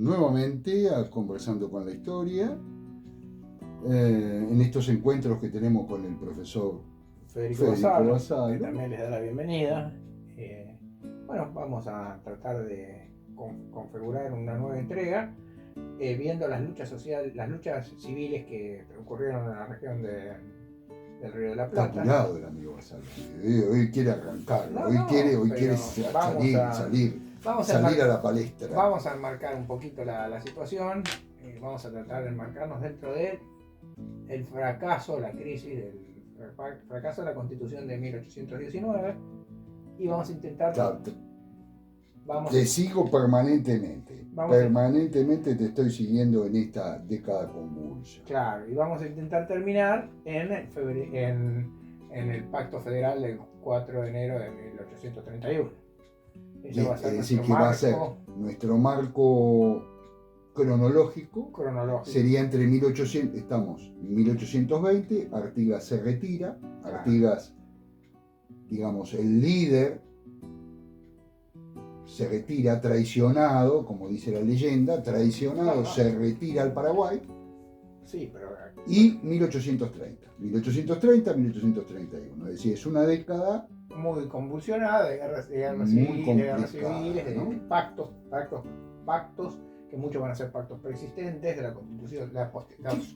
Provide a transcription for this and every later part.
nuevamente a Conversando con la Historia, en estos encuentros que tenemos con el profesor Federico Bassalo, que también les da la bienvenida. Bueno, vamos a tratar de configurar una nueva entrega, viendo las luchas sociales, las luchas civiles que ocurrieron en la región del Río de la Plata. Está apurado el amigo Bassalo. Hoy quiere arrancar, hoy quiere salir a la palestra. Vamos a enmarcar un poquito la situación, vamos a tratar de enmarcarnos dentro de el fracaso, la crisis del fracaso de la Constitución de 1819, y vamos a intentar... Te sigo permanentemente. Permanentemente te estoy siguiendo en esta década convulsa. Claro, y vamos a intentar terminar en el Pacto Federal del 4 de enero de 1831. Eso va a ser decir, que va a ser nuestro marco cronológico. Sería entre 1820, Artigas se retira, Artigas, digamos, el líder, se retira traicionado, como dice la leyenda, se retira al Paraguay. Sí, pero... Y 1830, es decir, es una década muy convulsionada de guerras civiles, ¿no? de pactos, que muchos van a ser pactos preexistentes de la Constitución,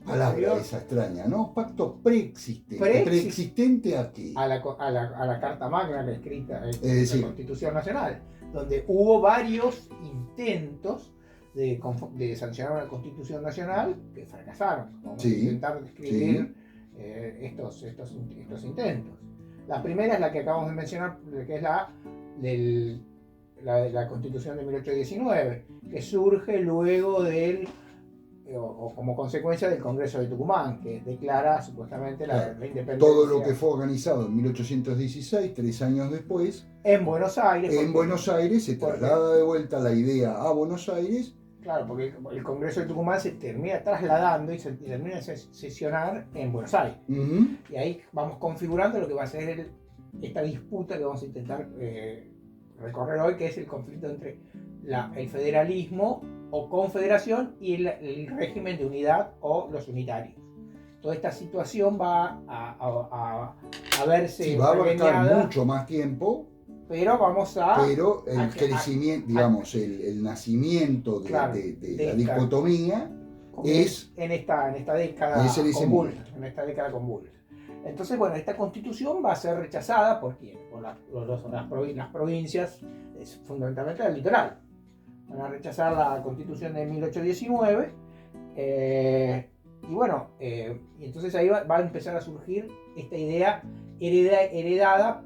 palabra esa extraña, ¿no? Pacto preexistente ¿a qué? A la Carta Magna escrita en la Constitución Nacional, donde hubo varios intentos de sancionar una Constitución Nacional que fracasaron. Vamos a intentar describir estos intentos. La primera es la que acabamos de mencionar, que es la Constitución de 1819, que surge luego o como consecuencia del Congreso de Tucumán, que declara supuestamente la independencia. Todo lo que fue organizado en 1816, 3 años después, en Buenos Aires. Se traslada de vuelta la idea a Buenos Aires. Claro, porque el Congreso de Tucumán se termina trasladando y se termina de sesionar en Buenos Aires. Uh-huh. Y ahí vamos configurando lo que va a ser esta disputa que vamos a intentar recorrer hoy, que es el conflicto entre el federalismo o confederación y el régimen de unidad o los unitarios. Toda esta situación va a verse va a abarcar mucho más tiempo. Pero el crecimiento, digamos, el nacimiento de la dicotomía es en esta década convulsa. Entonces, bueno, esta constitución va a ser rechazada ¿por quién? Por las provincias, fundamentalmente del litoral. Van a rechazar la constitución de 1819 y bueno, y entonces ahí va a empezar a surgir esta idea heredada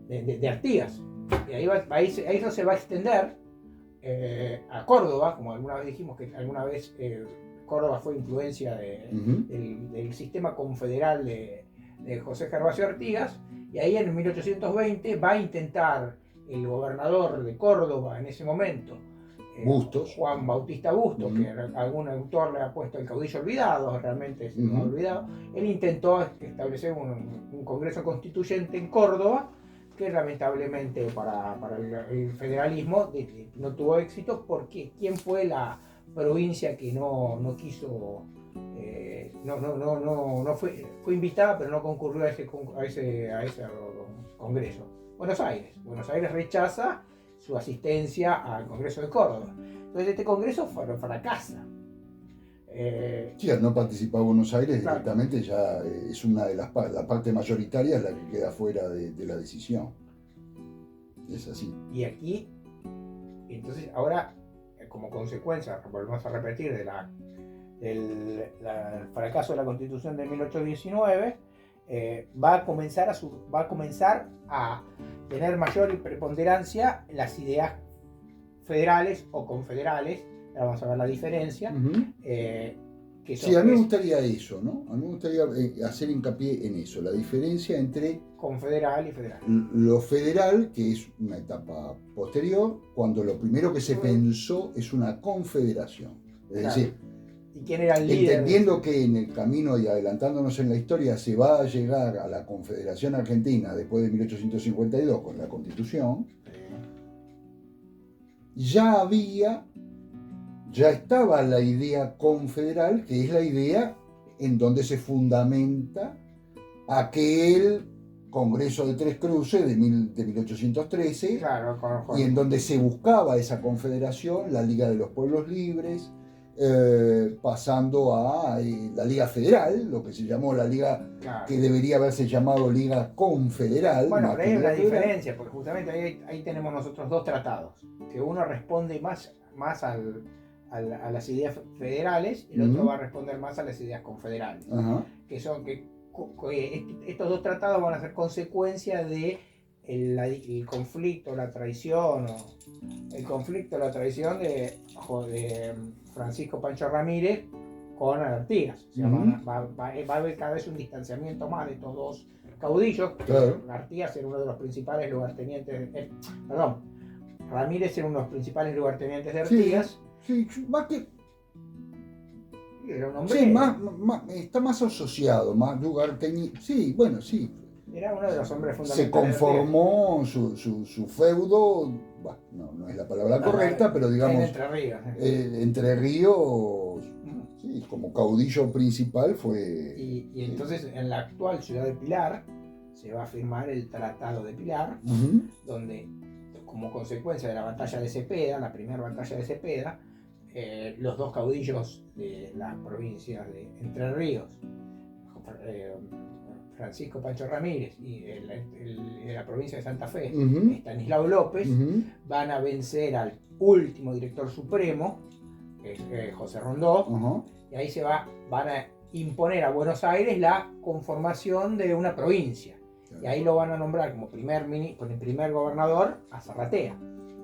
de Artigas. Y ahí eso se va a extender a Córdoba, como alguna vez dijimos que alguna vez Córdoba fue influencia del sistema confederal de José Gervasio Artigas, y ahí en 1820 va a intentar el gobernador de Córdoba en ese momento, Juan Bautista Bustos, que algún autor le ha puesto el caudillo olvidado, realmente se lo ha olvidado. Él intentó establecer un congreso constituyente en Córdoba, que lamentablemente para el federalismo no tuvo éxito, porque ¿quién fue la provincia que no quiso, fue invitada pero no concurrió a ese congreso? Buenos Aires rechaza su asistencia al Congreso de Córdoba. Entonces este Congreso fracasa. Al no participar Buenos Aires, directamente ya es una de la parte mayoritaria es la que queda fuera de la decisión. Es así. Y aquí, entonces ahora, como consecuencia, volvemos a repetir, del fracaso de la Constitución de 1819, va a comenzar a tener mayor preponderancia las ideas federales o confederales. Ahora vamos a ver la diferencia. A mí me gustaría eso, ¿no? A mí me gustaría hacer hincapié en eso, la diferencia entre confederal y federal. Lo federal, que es una etapa posterior, cuando lo primero que se pensó es una confederación. Es decir, ¿y quién era el líder? Entendiendo que en el camino y adelantándonos en la historia se va a llegar a la Confederación Argentina después de 1852 con la Constitución, ya estaba la idea confederal, que es la idea en donde se fundamenta aquel Congreso de Tres Cruces de 1813, claro, y en donde se buscaba esa confederación, la Liga de los Pueblos Libres, pasando a la Liga Federal, lo que se llamó la Liga, claro, que debería haberse llamado Liga Confederal. bueno, pero hay una Federal. diferencia, porque justamente ahí tenemos nosotros dos tratados, que uno responde más a las ideas federales y el otro va a responder más a las ideas confederales, que son que estos dos tratados van a ser consecuencia de el conflicto, la traición, de Francisco Pancho Ramírez con Artigas. O sea, va a haber cada vez un distanciamiento más de estos dos caudillos. Claro. Artigas era uno de los principales lugartenientes, Ramírez era uno de los principales lugartenientes de Artigas. Sí, más que... Era un hombre... Sí, está más asociado, más lugarteniente. Sí, bueno, sí. Era uno de los hombres fundamentales. Se conformó su feudo, bueno, no es la palabra correcta, pero digamos... Entre Ríos. Entre Ríos, sí, como caudillo principal fue... Y entonces en la actual ciudad de Pilar se va a firmar el Tratado de Pilar, donde, como consecuencia de la batalla de Cepeda, la primera batalla de Cepeda, los dos caudillos de las provincias de Entre Ríos, Francisco Pancho Ramírez, y de la provincia de Santa Fe, Estanislao López, van a vencer al último director supremo, que es José Rondó, y ahí van a imponer a Buenos Aires la conformación de una provincia. Y ahí lo van a nombrar como primer gobernador a Zarratea.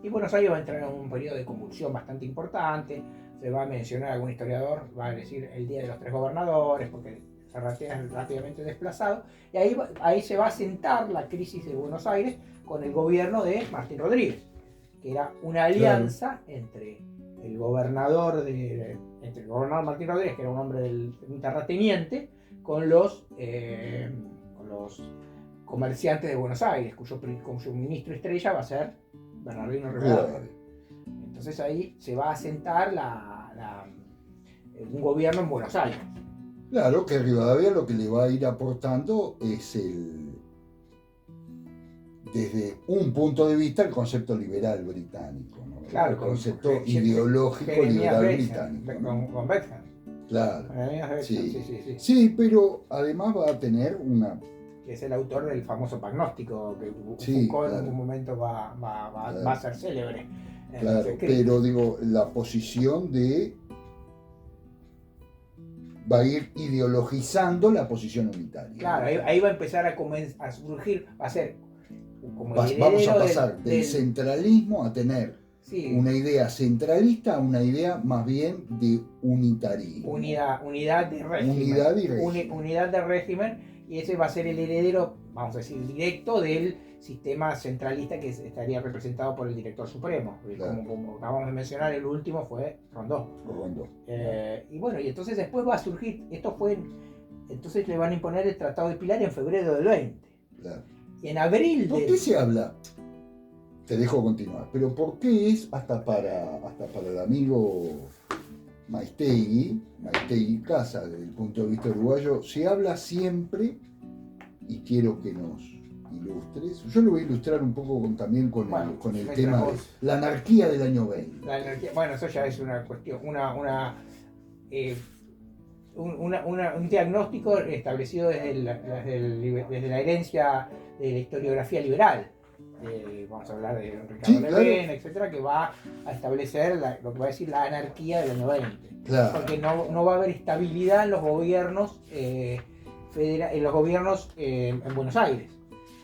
Y Buenos Aires va a entrar en un periodo de convulsión bastante importante. Se va a mencionar, algún historiador va a decir el Día de los Tres Gobernadores, porque Zarratea es rápidamente desplazado. Y ahí se va a sentar la crisis de Buenos Aires con el gobierno de Martín Rodríguez, que era una alianza entre el gobernador Martín Rodríguez, que era un hombre un terrateniente, con los comerciantes de Buenos Aires, cuyo ministro estrella va a ser Bernardino Rivadavia. Entonces ahí se va a asentar un gobierno en Buenos Aires. Claro, que Rivadavia lo que le va a ir aportando es desde un punto de vista, el concepto liberal británico, ¿no? Claro, el concepto ideológico liberal británico, ¿no? Con Beckham. Claro. Sí. Sí, pero además va a tener una... Que es el autor del famoso pagnóstico, que Foucault en algún momento va a ser célebre. Claro, pero digo, la posición va a ir ideologizando la posición unitaria. Claro, ahí va a empezar a surgir, va a ser como vamos a pasar del centralismo a tener una idea centralista a una idea más bien de unitarismo. Unidad de régimen. Unidad de régimen, y ese va a ser el heredero, vamos a decir, directo del sistema centralista que estaría representado por el director supremo. Claro. Como acabamos de mencionar, el último fue Rondó. Y bueno, y entonces después va a surgir, entonces le van a imponer el Tratado de Pilar en febrero del 20. Claro. Y en abril ¿Por qué se habla? Te dejo continuar, pero ¿por qué es hasta para el amigo Maistegui Casa, desde el punto de vista uruguayo, se habla siempre, y quiero que nos ilustres? Yo lo voy a ilustrar un poco también con el tema de la anarquía del año 20. La anarquía, bueno, eso ya es una cuestión, un diagnóstico establecido desde la herencia de la historiografía liberal. Vamos a hablar de Ricardo Levene, etcétera, que va a establecer lo que va a decir la anarquía del año 20. Claro. Porque no va a haber estabilidad en los gobiernos en Buenos Aires,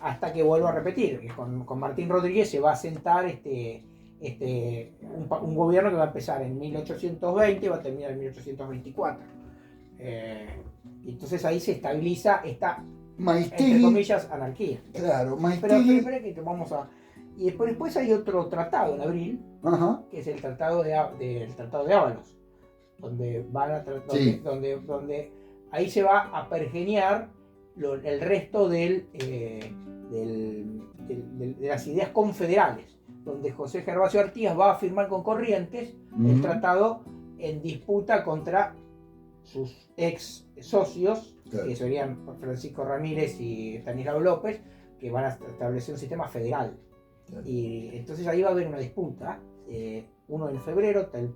hasta que, vuelvo a repetir, que con Martín Rodríguez se va a sentar un gobierno que va a empezar en 1820 y va a terminar en 1824. Entonces ahí se estabiliza esta, entre comillas, anarquía. Claro, Pero espera que vamos a... Y después hay otro tratado en abril, que es el tratado de Ábalos, donde ahí se va a pergeñar el resto de las ideas confederales. donde José Gervasio Artigas va a firmar con Corrientes el tratado en disputa contra sus ex socios, claro, que serían Francisco Ramírez y Estanislao López, que van a establecer un sistema federal. Claro. Y entonces ahí va a haber una disputa, uno en febrero, el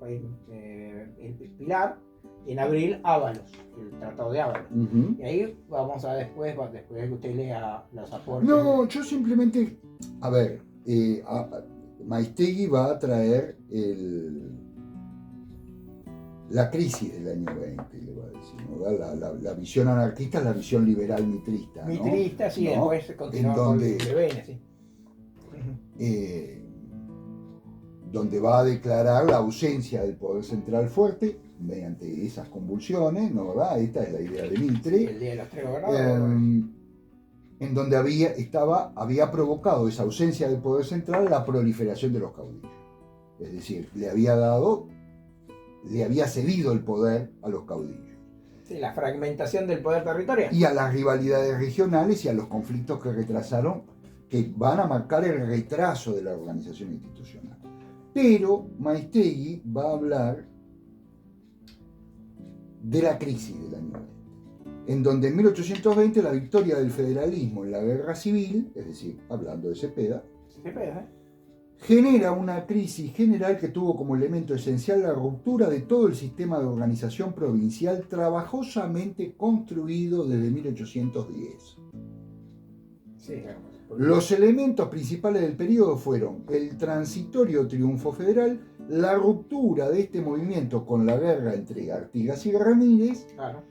Pilar, y en abril Ábalos, el Tratado de Ábalos. Y ahí vamos a después de que usted lea los aportes. No, yo simplemente, a ver, Maiztegui va a traer la crisis del año 20, le va a decir, ¿no? La visión anarquista es la visión liberal mitrista, ¿no? Mitrista, sí, ¿no? Después continúa con Levene, sí. Donde va a declarar la ausencia del poder central fuerte mediante esas convulsiones, ¿no? ¿Verdad? Esta es la idea de Mitre. El día de los tres gobernadores. En donde había provocado esa ausencia del poder central la proliferación de los caudillos. Es decir, le había cedido el poder a los caudillos. Sí, la fragmentación del poder territorial. Y a las rivalidades regionales y a los conflictos que retrasaron, que van a marcar el retraso de la organización institucional. Pero Maiztegui va a hablar de la crisis del año 20, en donde en 1820 la victoria del federalismo en la guerra civil, es decir, hablando de Cepeda, genera una crisis general que tuvo como elemento esencial la ruptura de todo el sistema de organización provincial trabajosamente construido desde 1810. Sí, claro. Los elementos principales del periodo fueron el transitorio triunfo federal, la ruptura de este movimiento con la guerra entre Artigas y Ramírez, claro,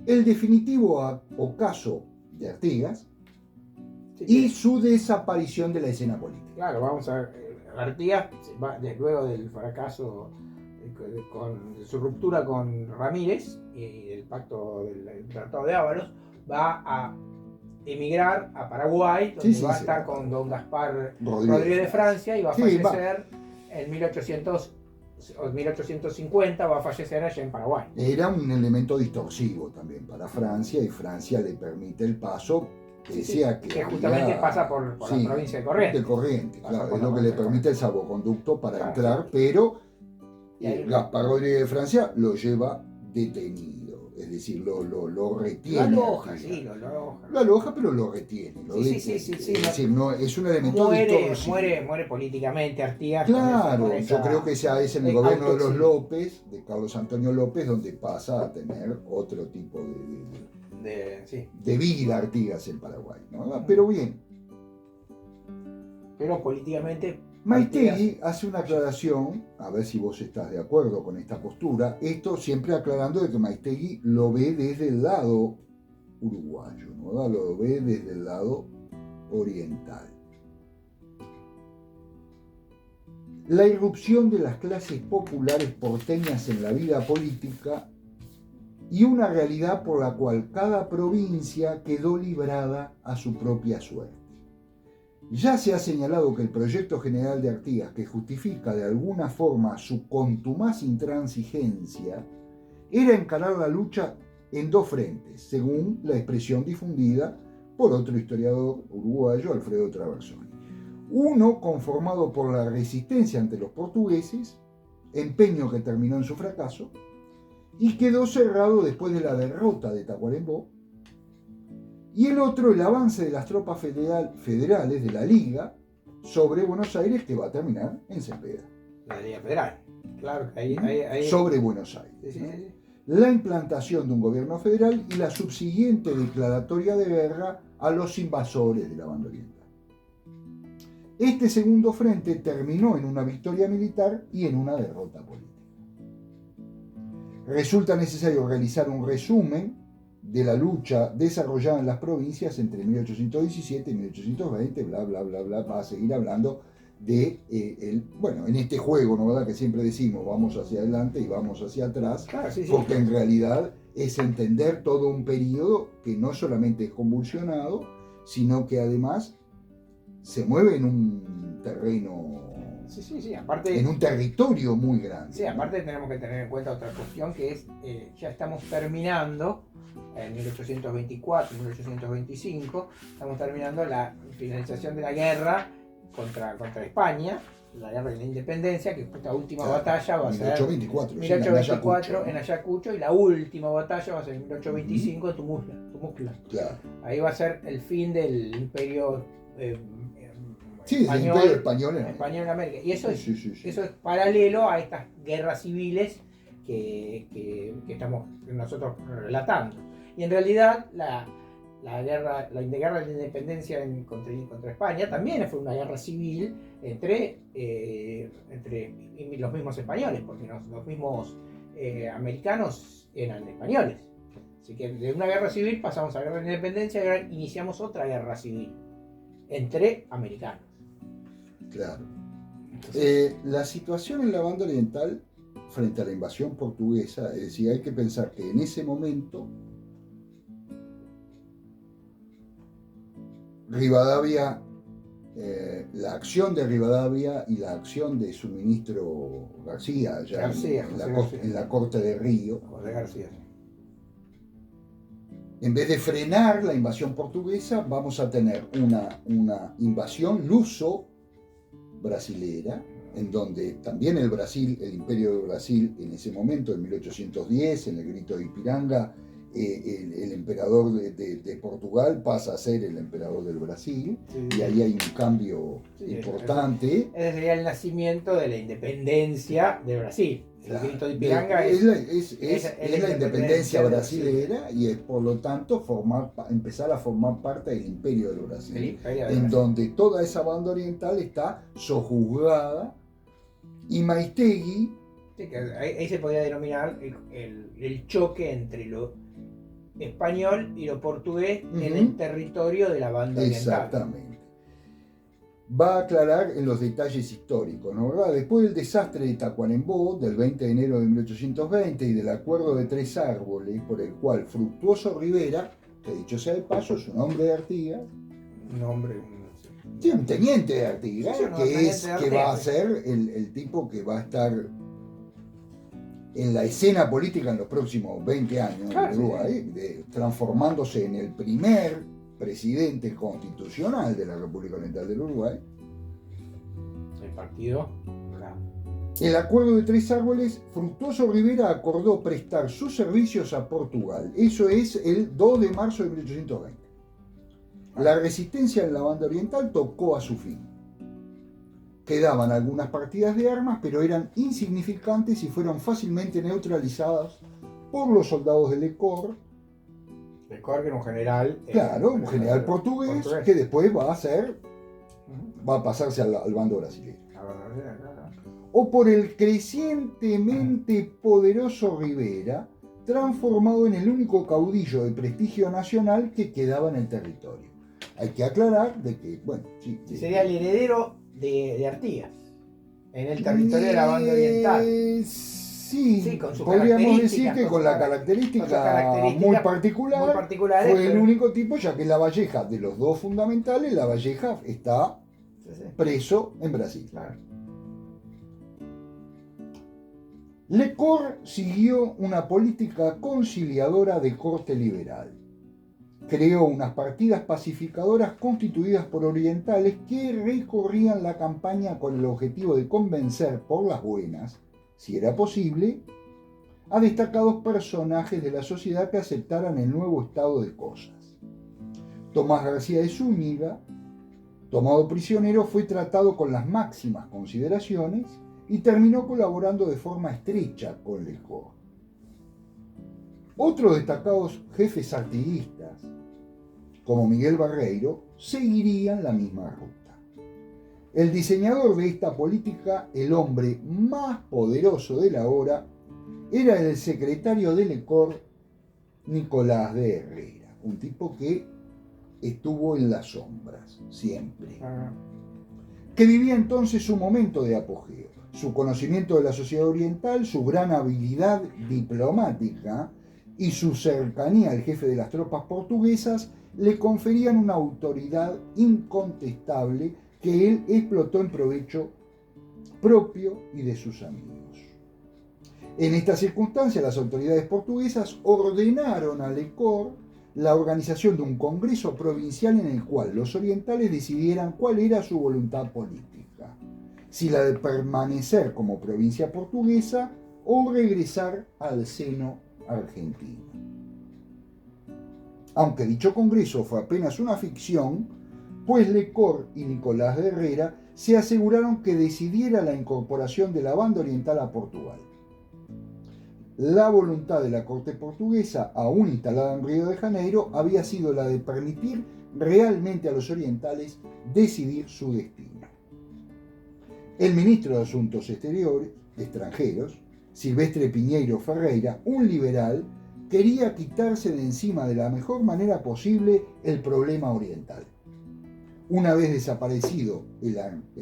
el definitivo ocaso de Artigas, sí, y su desaparición de la escena política. Claro, vamos a ver, Artigas, luego del fracaso con su ruptura con Ramírez y el pacto del Tratado de Ábalos, va a emigrar a Paraguay, donde va a estar con don Gaspar Rodríguez de Francia, y va a fallecer en 1850, va a fallecer allá en Paraguay. Era un elemento distorsivo también para Francia, y Francia le permite el paso, que justamente pasa por la provincia de Corrientes. De Corrientes, claro, es lo que le permite el salvoconducto para entrar, pero Gaspar Rodríguez de Francia lo lleva detenido. Es decir, lo retiene. Lo aloja, sí, lo aloja. Lo aloja, pero lo retiene. Sí. Es decir, no, es un elemento distorsivo. Muere políticamente Artigas. Claro, yo creo que ya es en el gobierno de los López, de Carlos Antonio López, donde pasa a tener otro tipo de vida Artigas en Paraguay, ¿no? Pero bien. Pero políticamente Maiztegui hace una aclaración, a ver si vos estás de acuerdo con esta postura, esto siempre aclarando de que Maiztegui lo ve desde el lado uruguayo, ¿no? Lo ve desde el lado oriental. La irrupción de las clases populares porteñas en la vida política y una realidad por la cual cada provincia quedó librada a su propia suerte. Ya se ha señalado que el proyecto general de Artigas, que justifica de alguna forma su contumaz intransigencia, era encarar la lucha en dos frentes, según la expresión difundida por otro historiador uruguayo, Alfredo Traversoni. Uno conformado por la resistencia ante los portugueses, empeño que terminó en su fracaso, y quedó cerrado después de la derrota de Tacuarembó, y el otro, el avance de las tropas federales de la Liga sobre Buenos Aires, que va a terminar en Cepeda. La Liga Federal, claro. Ahí. Sobre Buenos Aires. Sí. La implantación de un gobierno federal y la subsiguiente declaratoria de guerra a los invasores de la banda oriental. Este segundo frente terminó en una victoria militar y en una derrota política. Resulta necesario realizar un resumen de la lucha desarrollada en las provincias entre 1817 y 1820, bla, bla, bla, bla, va a seguir hablando de, en este juego, ¿no, verdad? Que siempre decimos, vamos hacia adelante y vamos hacia atrás, porque en realidad es entender todo un periodo que no solamente es convulsionado, sino que además se mueve en un terreno, aparte, en un territorio muy grande. Sí, aparte tenemos que tener en cuenta otra cuestión, que es, ya estamos terminando, en 1824, 1825, estamos terminando la finalización de la guerra contra España, la guerra de la independencia, que esta última Claro, batalla va a ser 1824, 1824 sí, en Ayacucho, y la última batalla va a ser en 1825 en Tumucla. Claro. Ahí va a ser el fin del imperio Sí, del imperio español en América. Y eso, sí. Eso es paralelo a estas guerras civiles que estamos nosotros relatando. Y en realidad la guerra de la independencia contra España también fue una guerra civil entre los mismos españoles, porque los mismos americanos eran españoles. Así que de una guerra civil pasamos a la guerra de la independencia y ahora iniciamos otra guerra civil entre americanos. Claro. Entonces, la situación en la banda oriental frente a la invasión portuguesa, es decir, hay que pensar que en ese momento Rivadavia, la acción de Rivadavia y la acción de su ministro García, en la corte de Río, en vez de frenar la invasión portuguesa, vamos a tener una invasión luso-brasilera, en donde también el imperio de Brasil, en ese momento, en 1810, en el grito de Ipiranga, el emperador de Portugal pasa a ser el emperador del Brasil, y ahí hay un cambio importante. Ese sería el nacimiento de la independencia de Brasil. El grito de Ipiranga es la independencia brasilera, y es por lo tanto empezar a formar parte del imperio del Brasil, donde toda esa banda oriental está sojuzgada, y Maistegui... Sí, que ahí se podría denominar el choque entre lo español y lo portugués en el territorio de la banda oriental. Exactamente. Va a aclarar en los detalles históricos, ¿no? ¿Verdad? Después del desastre de Tacuarembó, del 20 de enero de 1820, y del acuerdo de Tres Árboles, por el cual Fructuoso Rivera, que dicho sea de paso, es un hombre de Artigas, un teniente de Artigas, que va a ser el tipo que va a estar en la escena política en los próximos 20 años en Uruguay, transformándose en el primer presidente constitucional de la República Oriental del Uruguay. El partido. El acuerdo de Tres Árboles, Fructuoso Rivera acordó prestar sus servicios a Portugal. Eso es el 2 de marzo de 1820. La resistencia en la banda oriental tocó a su fin. Quedaban algunas partidas de armas, pero eran insignificantes y fueron fácilmente neutralizadas por los soldados de Lecor. Lecor, que era un general. Claro, un general portugués que después va a pasarse al bando brasileño. O por el crecientemente poderoso Rivera, transformado en el único caudillo de prestigio nacional que quedaba en el territorio. Hay que aclarar de que, sería el heredero de Artigas en el territorio de la banda oriental. Sí, podríamos decir que con la característica muy particular, fue el único tipo, ya que La Valleja, de los dos fundamentales, La Valleja está preso en Brasil. Claro. Lecor siguió una política conciliadora de corte liberal. Creó unas partidas pacificadoras constituidas por orientales que recorrían la campaña con el objetivo de convencer por las buenas, si era posible, a destacados personajes de la sociedad que aceptaran el nuevo estado de cosas. Tomás García de Zúñiga, tomado prisionero, fue tratado con las máximas consideraciones y terminó colaborando de forma estrecha con Lecor. Otros destacados jefes artiguistas, como Miguel Barreiro, seguirían la misma ruta. El diseñador de esta política, el hombre más poderoso de la hora, era el secretario de Lecor, Nicolás de Herrera, un tipo que estuvo en las sombras, siempre, que vivía entonces su momento de apogeo. Su conocimiento de la sociedad oriental, su gran habilidad diplomática y su cercanía al jefe de las tropas portuguesas le conferían una autoridad incontestable que él explotó en provecho propio y de sus amigos. En esta circunstancia, las autoridades portuguesas ordenaron a Lecor la organización de un congreso provincial en el cual los orientales decidieran cuál era su voluntad política. si la de permanecer como provincia portuguesa o regresar al seno argentino. Aunque dicho congreso fue apenas una ficción, pues Lecor y Nicolás de Herrera se aseguraron que decidiera la incorporación de la banda oriental a Portugal. La voluntad de la corte portuguesa, aún instalada en Río de Janeiro, había sido la de permitir realmente a los orientales decidir su destino. El ministro de Asuntos Extranjeros, Silvestre Piñeiro Ferreira, un liberal, quería quitarse de encima de la mejor manera posible el problema oriental. Una vez desaparecido el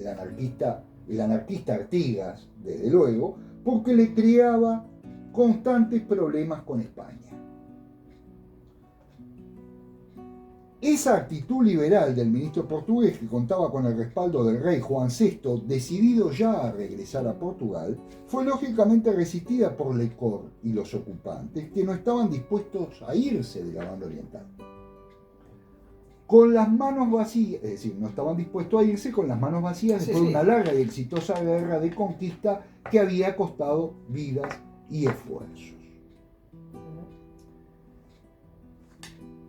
anarquista Artigas, desde luego, porque le creaba constantes problemas con España. Esa actitud liberal del ministro portugués, que contaba con el respaldo del rey Juan VI, decidido ya a regresar a Portugal, fue lógicamente resistida por Lecor y los ocupantes, que no estaban dispuestos a irse de la banda oriental. Con las manos vacías, es decir, no estaban dispuestos a irse con las manos vacías después de una larga y exitosa guerra de conquista que había costado vidas y esfuerzos.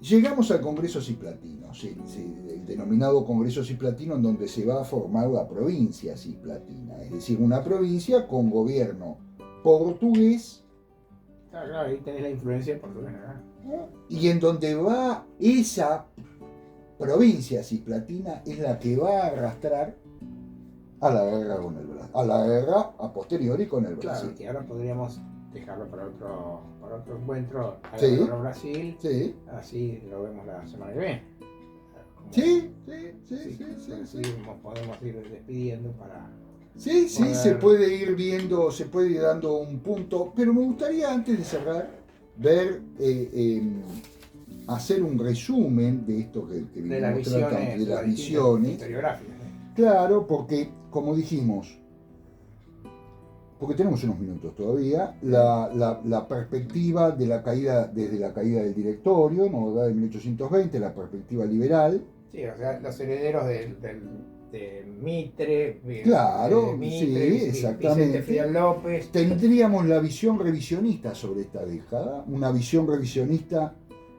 Llegamos al Congreso Cisplatino, el denominado Congreso Cisplatino, en donde se va a formar la provincia cisplatina, es decir, una provincia con gobierno portugués. Claro, ahí tenés la influencia portuguesa. Y en donde va esa provincia cisplatina es la que va a arrastrar a la guerra con el Brasil, a la guerra a posteriori con el Brasil. Claro, que ahora podríamos dejarlo para otro encuentro con Brasil. Sí. Así lo vemos la semana que viene. Sí. Podemos ir despidiendo para... Sí, se puede ir viendo, se puede ir dando un punto, pero me gustaría antes de cerrar ver, hacer un resumen de esto que de las visiones, de las visiones. Claro, porque como dijimos, porque tenemos unos minutos todavía, la perspectiva de la caída, desde la caída del directorio, ¿no? De 1820, la perspectiva liberal. Sí, o sea, los herederos de Mitre. Claro, Mitre, sí, exactamente. Vicente López. Tendríamos la visión revisionista sobre esta década, una visión revisionista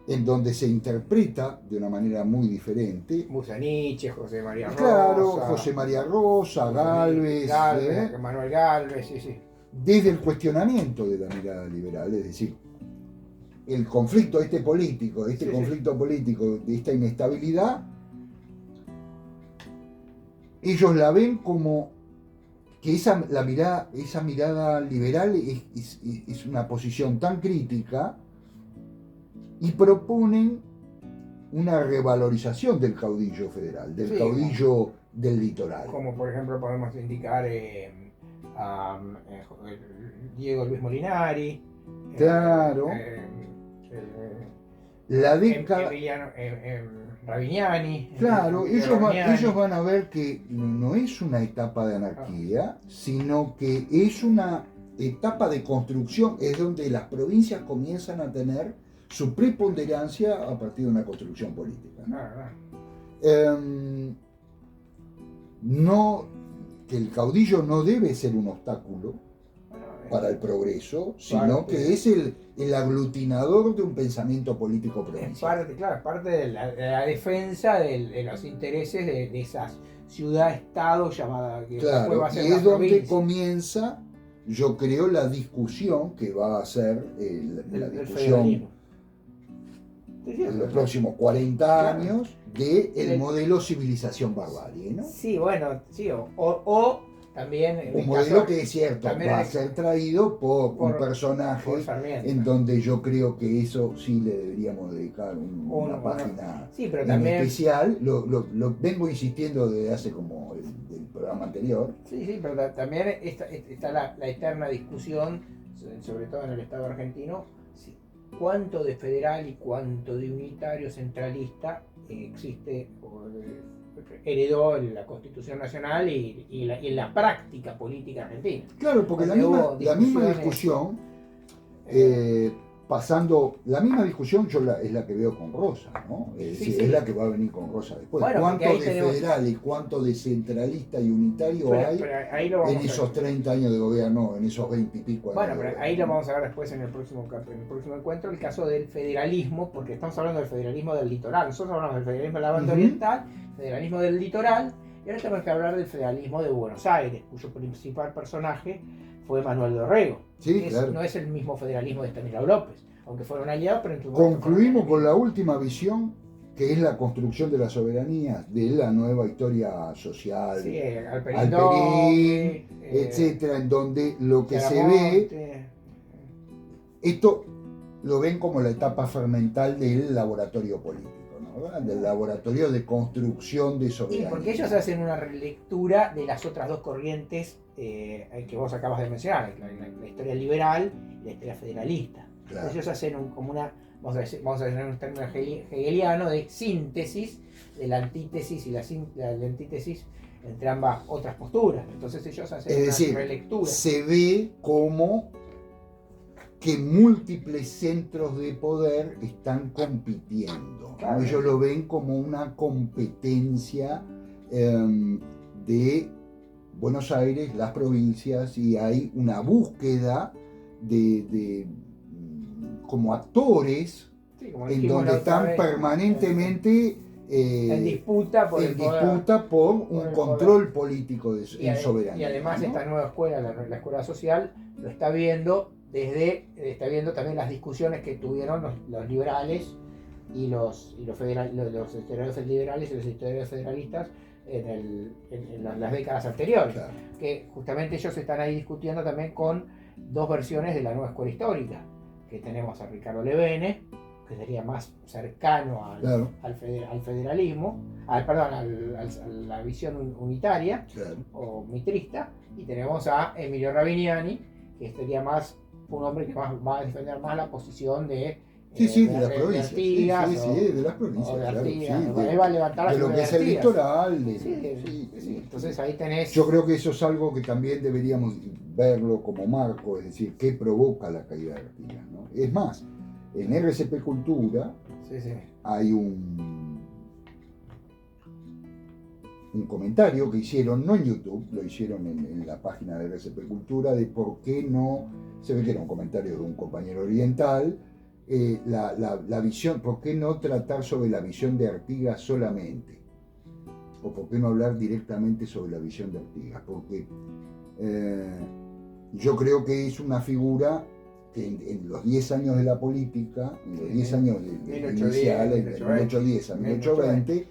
en donde se interpreta de una manera muy diferente. Musaniche, José María Rosa. Claro, José María Rosa, Galvez, Manuel Galvez, sí. Desde el cuestionamiento de la mirada liberal, es decir, el conflicto político, conflicto político, de esta inestabilidad, ellos la ven como que esa mirada liberal es una posición tan crítica, y proponen una revalorización del caudillo federal, del caudillo del litoral. Como por ejemplo podemos indicar a Diego Luis Molinari. Claro. La década. Ravignani. Claro, ellos van a ver que no es una etapa de anarquía, sino que es una etapa de construcción, es donde las provincias comienzan a tener su preponderancia a partir de una construcción política. No, que el caudillo no debe ser un obstáculo para el progreso, sino que es el aglutinador de un pensamiento político provincial. Parte de la defensa de los intereses de esa ciudad-estado llamada... Claro, y es donde comienza, yo creo, la discusión que va a ser la discusión en los próximos 40 años del modelo civilización-barbarie, ¿no? Sí, bueno, sí, o también... Un modelo que es cierto, va a ser traído por un personaje en donde yo creo que eso sí le deberíamos dedicar una página pero también, especial. Lo vengo insistiendo desde hace como el programa anterior. Sí, pero también está la eterna discusión, sobre todo en el Estado argentino, cuánto de federal y cuánto de unitario centralista existe, heredó la Constitución Nacional y en la práctica política argentina. Claro, porque la misma discusión pasando la misma discusión, es la que veo con Rosa, ¿no? Es la que va a venir con Rosa después. Bueno, ¿cuánto de federal y cuánto de centralista y unitario hay en esos 30 años de gobierno, en esos 20 y pico años? Bueno, pero ahí lo vamos a ver después en el próximo encuentro, el caso del federalismo, porque estamos hablando del federalismo del litoral. Nosotros hablamos del federalismo de la banda oriental, federalismo del litoral, y ahora tenemos que hablar del federalismo de Buenos Aires, cuyo principal personaje fue Manuel Dorrego. Sí, claro. No es el mismo federalismo de Estanislao López, aunque fueron aliados, pero en tu concluimos con la última visión, que es la construcción de la soberanía, de la nueva historia social, sí, Alperín, etcétera, en donde lo que se ve, esto lo ven como la etapa fermental del laboratorio político, ¿no? Del laboratorio de construcción de soberanía. Sí, porque ellos hacen una relectura de las otras dos corrientes que vos acabas de mencionar, la historia liberal y la historia federalista. Claro. Entonces ellos hacen vamos a decir en un término hegeliano de síntesis de la antítesis y la antítesis entre ambas otras posturas. Entonces ellos hacen una relectura. Se ve como que múltiples centros de poder están compitiendo. Claro. Ellos lo ven como una competencia de Buenos Aires, las provincias, y hay una búsqueda de como actores, sí, como en donde están permanentemente en disputa por un control político en soberanía. Y además, ¿no? Esta nueva escuela, la escuela social, lo está viendo también las discusiones que tuvieron los liberales y los historiadores liberales y los historiadores federalistas en las décadas anteriores. Claro. Que justamente ellos están ahí discutiendo también con dos versiones de la nueva escuela histórica, que tenemos a Ricardo Levene, que sería más cercano al federalismo, a la visión unitaria, claro, o mitrista, y tenemos a Emilio Ravignani, que sería más un hombre que va a defender más la posición de las provincias. De las provincias. Va a levantar de lo que es el litoral. Entonces ahí tenés. Yo creo que eso es algo que también deberíamos verlo como marco, es decir, qué provoca la caída de Artigas, ¿no? Es más, en RCP Cultura hay un comentario que hicieron, no en YouTube, lo hicieron en la página de RCP Cultura, de por qué no, se ve que era un comentario de un compañero oriental, la visión, por qué no tratar sobre la visión de Artigas solamente, o por qué no hablar directamente sobre la visión de Artigas, porque yo creo que es una figura que en los 10 años de la política, en los 10 años iniciales, de 1810 a 1820,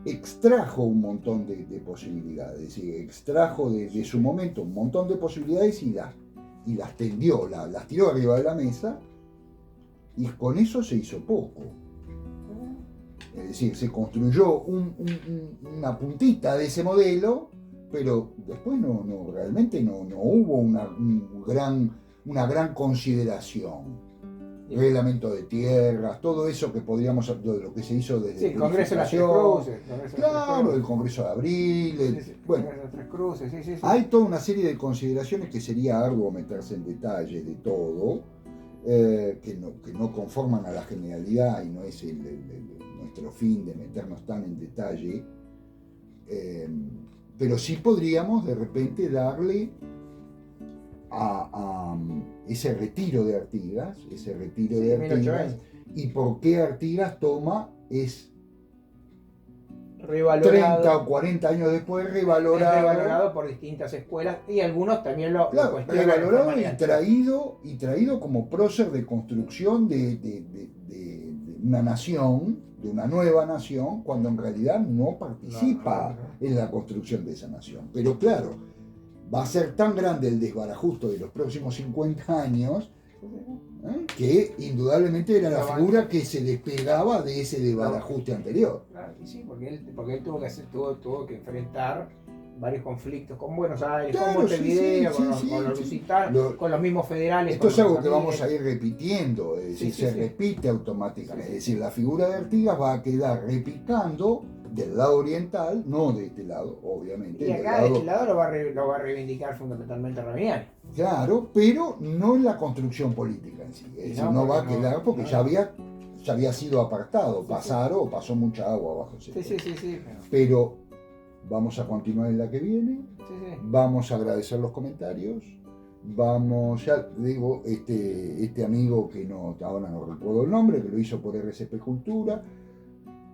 extrajo un montón de posibilidades, es decir, extrajo de su momento un montón de posibilidades y las tendió, las tiró arriba de la mesa, y con eso se hizo poco. Es decir, se construyó una puntita de ese modelo, pero después realmente no hubo una gran consideración. Reglamento de tierras, todo eso que podríamos, lo que se hizo desde el Congreso de las Tres Cruces. Claro, el Congreso de Abril. Bueno, Tres Cruces, hay toda una serie de consideraciones que sería arduo meterse en detalle de todo, que no conforman a la generalidad, y no es nuestro fin de meternos tan en detalle, pero sí podríamos de repente darle a ese retiro de Artigas, y por qué Artigas es revalorado, 30 o 40 años después revalorado por distintas escuelas, y algunos también lo cuestionan. Revalorado y traído como prócer de construcción de una nación, de una nueva nación, cuando en realidad no participa en la construcción de esa nación. Pero claro, va a ser tan grande el desbarajusto de los próximos 50 años, que indudablemente era la figura que se despegaba de ese desbarajuste anterior. Claro, sí, porque él tuvo que enfrentar varios conflictos con Buenos Aires, con Montevideo, con los lusitanos, con los mismos federales. Esto es algo que vamos a ir repitiendo, es decir, se repite automáticamente. Es decir, la figura de Artigas va a quedar repicando del lado oriental, no de este lado, obviamente. Y acá de este lado lo va a reivindicar fundamentalmente Rabiniani. Claro, pero no en la construcción política en sí. Es decir, no va a quedar porque ya había sido apartado. Pasó mucha agua abajo. Sí. Pero vamos a continuar en la que viene. Sí. Vamos a agradecer los comentarios. Ya digo, este amigo que ahora no recuerdo el nombre, que lo hizo por RCP Cultura.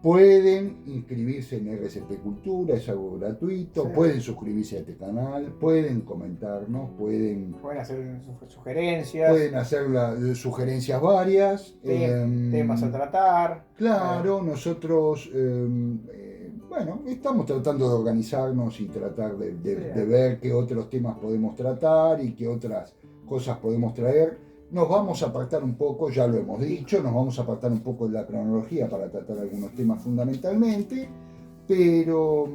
Pueden inscribirse en RCP Cultura, es algo gratuito, pueden suscribirse a este canal, pueden comentarnos, pueden hacer sugerencias. Pueden hacer sugerencias varias. Temas a tratar. Claro, nosotros, estamos tratando de organizarnos y tratar de ver qué otros temas podemos tratar y qué otras cosas podemos traer. Nos vamos a apartar un poco, ya lo hemos dicho, nos vamos a apartar un poco de la cronología para tratar algunos temas fundamentalmente, pero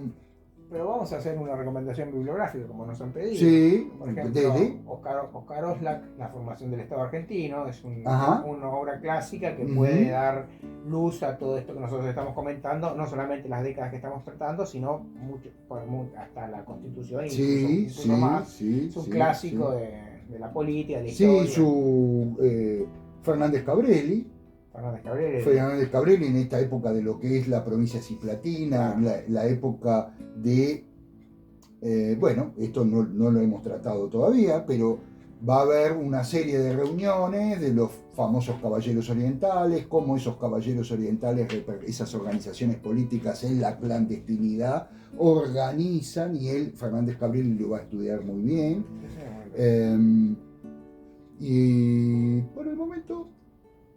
vamos a hacer una recomendación bibliográfica, como nos han pedido. Sí, por ejemplo, Oscar Oslak, La formación del Estado argentino, es una obra clásica que puede dar luz a todo esto que nosotros estamos comentando, no solamente las décadas que estamos tratando, sino hasta la Constitución y incluso más. Es un clásico de la política, de la historia. Fernández Cabrelli en esta época de lo que es la provincia cisplatina, la época de, esto no lo hemos tratado todavía, pero va a haber una serie de reuniones de los famosos caballeros orientales, cómo esos caballeros orientales, esas organizaciones políticas en la clandestinidad, organizan, y Fernández Cabrelli lo va a estudiar muy bien. Y por el momento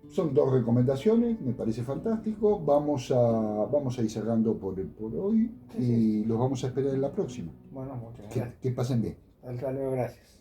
son 2 recomendaciones, me parece fantástico. Vamos a ir cerrando por hoy y los vamos a esperar en la próxima. Bueno, muchas gracias. Que pasen bien. Hasta luego, gracias.